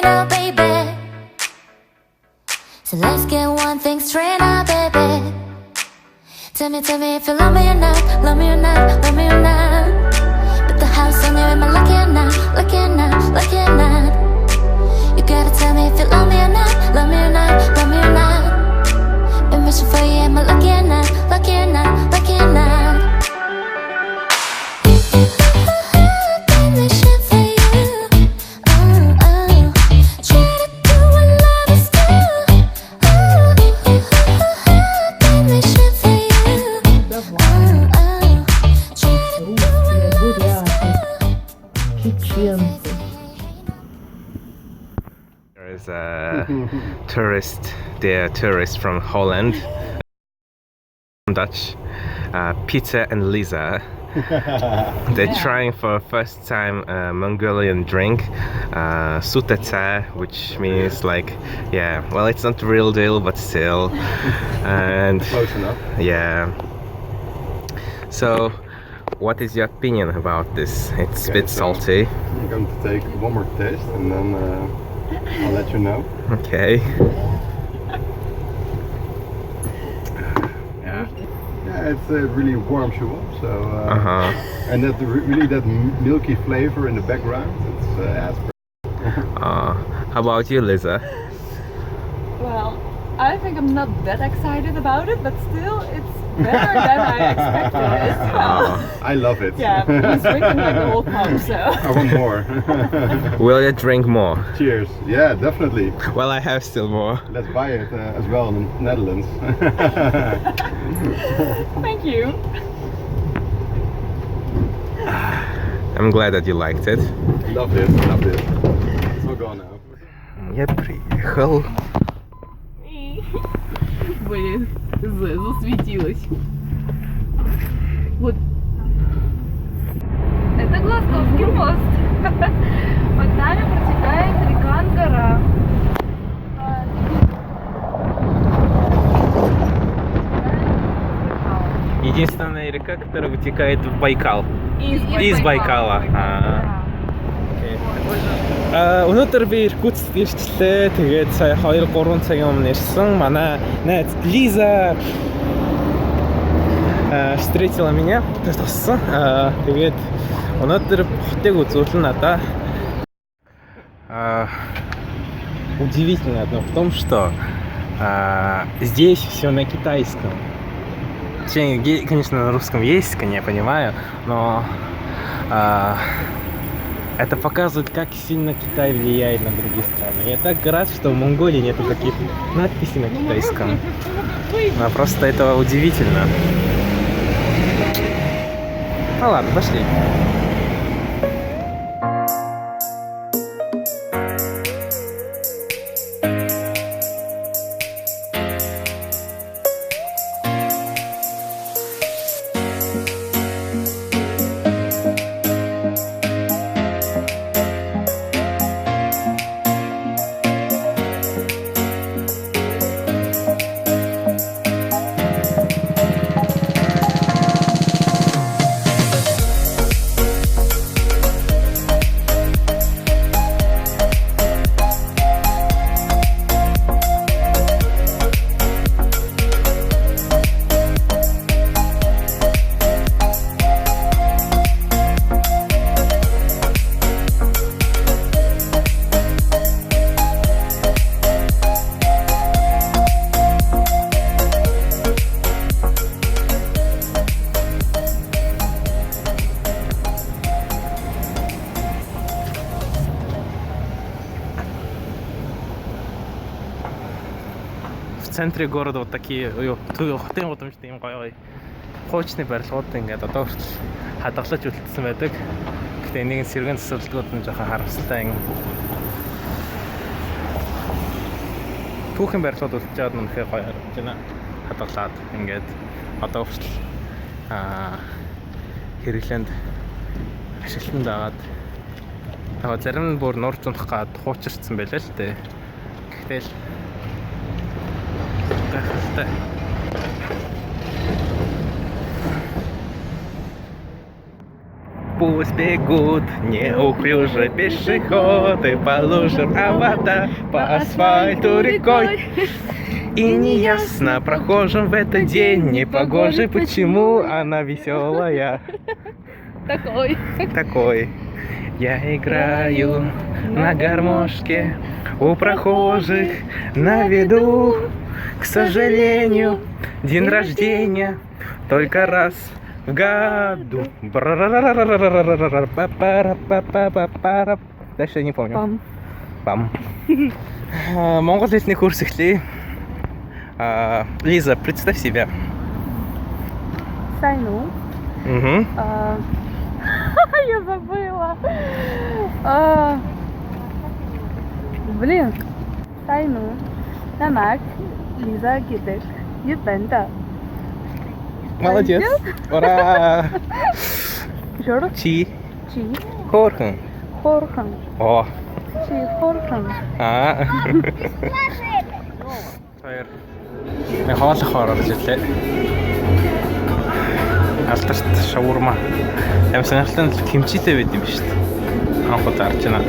now, baby. So let's get one thing straight now, baby. Tell me if you love me or not, love me or not, love me or not. Put the house on you, am I lucky or not, lucky or not, lucky or not? You gotta tell me if you love me or not, love me or not, love me or not. Been wishing for you, am I lucky or not, lucky or not, lucky or not? Been wishing for you, oh, oh. Try to do what lovers do, oh, been wishing for you, oh, oh. Try to do what lovers do. There is a tourist, they're tourists from Holland, Dutch, Peter and Lisa. They're trying for first time a Mongolian drink, sutete, which means like, yeah, well, it's not the real deal, but still. And Close enough. yeah. So, what is your opinion about this? It's a Okay, bit so- salty. I'm going to take one more taste and then I'll let you know. Okay. Yeah, it's really warms you up. So and that really that milky flavor in the background. It's How about you, Lisa? Well, I think I'm not that excited about it, but still, it's better than I expected as well. I love it. Yeah, he's drinking like a whole cup, so. I want more. Will you drink more? Cheers. Yeah, definitely. Well, I have still more. Let's buy it as well in the Netherlands. Thank you. I'm glad that you liked it. Love this, love this. It's all gone now. Я приехал. Блин, засветилась. Вот. Это Глазковский мост. Под нами протекает река Ангара. Единственная река, которая вытекает в Байкал. Из Байкала. Өнөөдөр би Иркутск ирчлээ. Тэгээд сая 2-3 цагийн өмнө ирсэн. Манай найз Лиза встретила меня. Туссан. Тэгээд өнөөдөр хотыг үзүүлнэ надаа. Удивительно одно в том, что здесь все на китайском. Точнее, конечно, на русском есть, я понимаю, но это показывает, как сильно Китай влияет на другие страны. Я так рад, что в Монголии нету таких надписей на китайском. Просто это удивительно. Ну ладно, пошли. В центре города вот такие хотын гудамжтай юм гоё хуучны барилгууд ингээд одоо хүртэл хадгалж үлдсэн байдаг. Гэтэ нэг сэргэн цэцэрлэгүүд нь жоохон харамсалтай. Түүхэн барилгууд үлдэж байгаад нь үнэхээр гоё харагдаж байна. Хадгалаад ингээд одоо хүртэл хэрэглээнд ашиглалтанд аваад зарим нь бүр нурж унах гад хуучирсан байлаа л дээ. Гэхдээ л гайхалтай. пусть бегут неуклюже пешеходы по лужам, а вода по асфальту рекой. И неясно прохожим в этот день непогожий, почему она веселая. Такой. Я играю на гармошке у прохожих на виду. К сожалению, день рождения только раз в году. Дальше я не помню. Пам. Монгол курс ихли. Лиза, представь себя. Сайну. Угу. Я забыла. Блин. Сайну. Намак. Лиза Гидек. Юпента. Молодец. Ура! Жор. Чи. Чи. Хорхан. Хорхан. О. Чи хорхан. Хоёр. Მე хоолох орж ирлээ. Алдарт шавурма. Ямар сонирхолтой кимчитэй байд юм шүү дээ. Анхуд харж байна.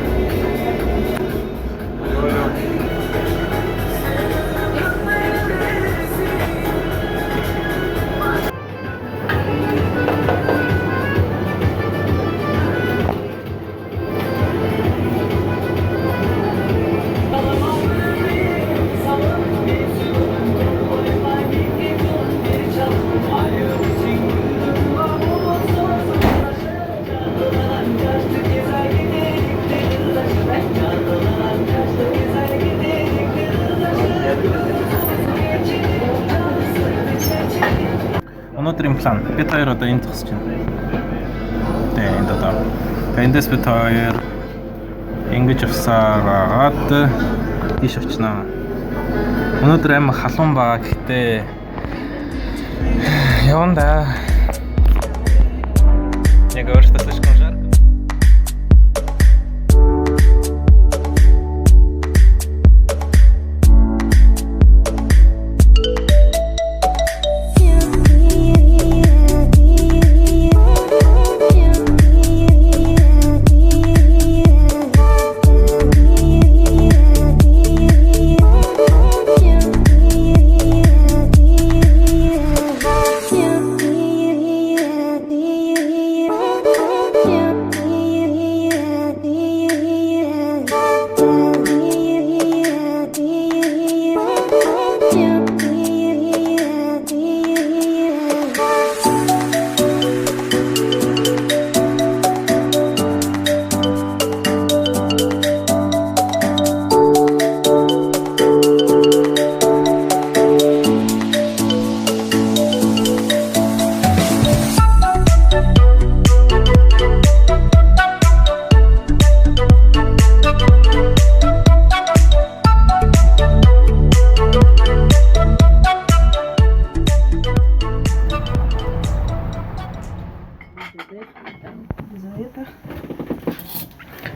Өнөөдрийн план. Бид хоёр одоо энд зогсож байна. Тэгээ энд одоо. Эндээс бид хоёр ингэж явсараад тийш очноо. Өнөөдөр аим халуун байгаа гэхдээ явна да. Я говорю, что слишком жарко.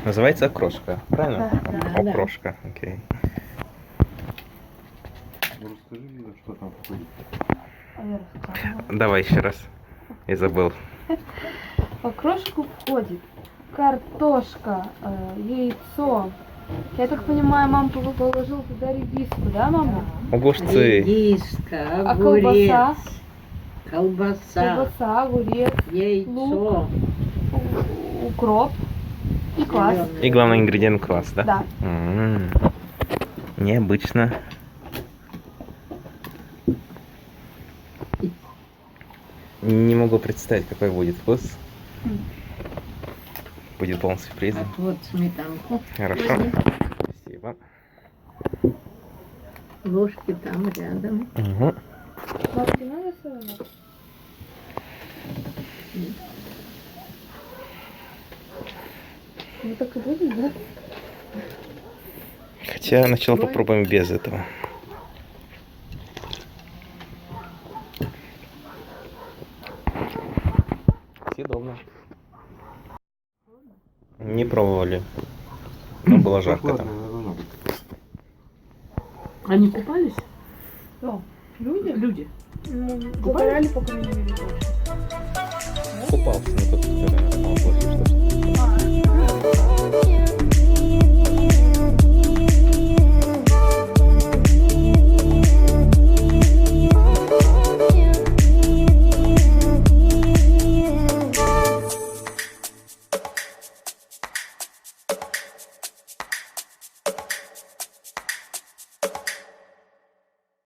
Называется окрошка, правильно? Да. Окрошка, окей. Расскажи, Лиза, что там входит. Давай еще раз. Я забыл. В окрошку входит картошка, яйцо. Я так понимаю, мама положила туда редиску, да, мама? Огурцы. Редиска, А огурец, колбаса? колбаса, Огурец, яйцо, лук. Укроп и квас. И главный ингредиент квас, да? Да. Необычно. Не могу представить, какой будет вкус. Будет полный сюрприз. вот сметанку. Хорошо. Спасибо. Ложки там рядом. Угу. Бабки надо солоно? Ну так и будет, да? Хотя сначала попробуем без этого. Съедобно. Не пробовали. Но было жарко там. Они купались? Кто? Люди? Люди. Ну, загорали, пока меня не видели. Купался на тот, который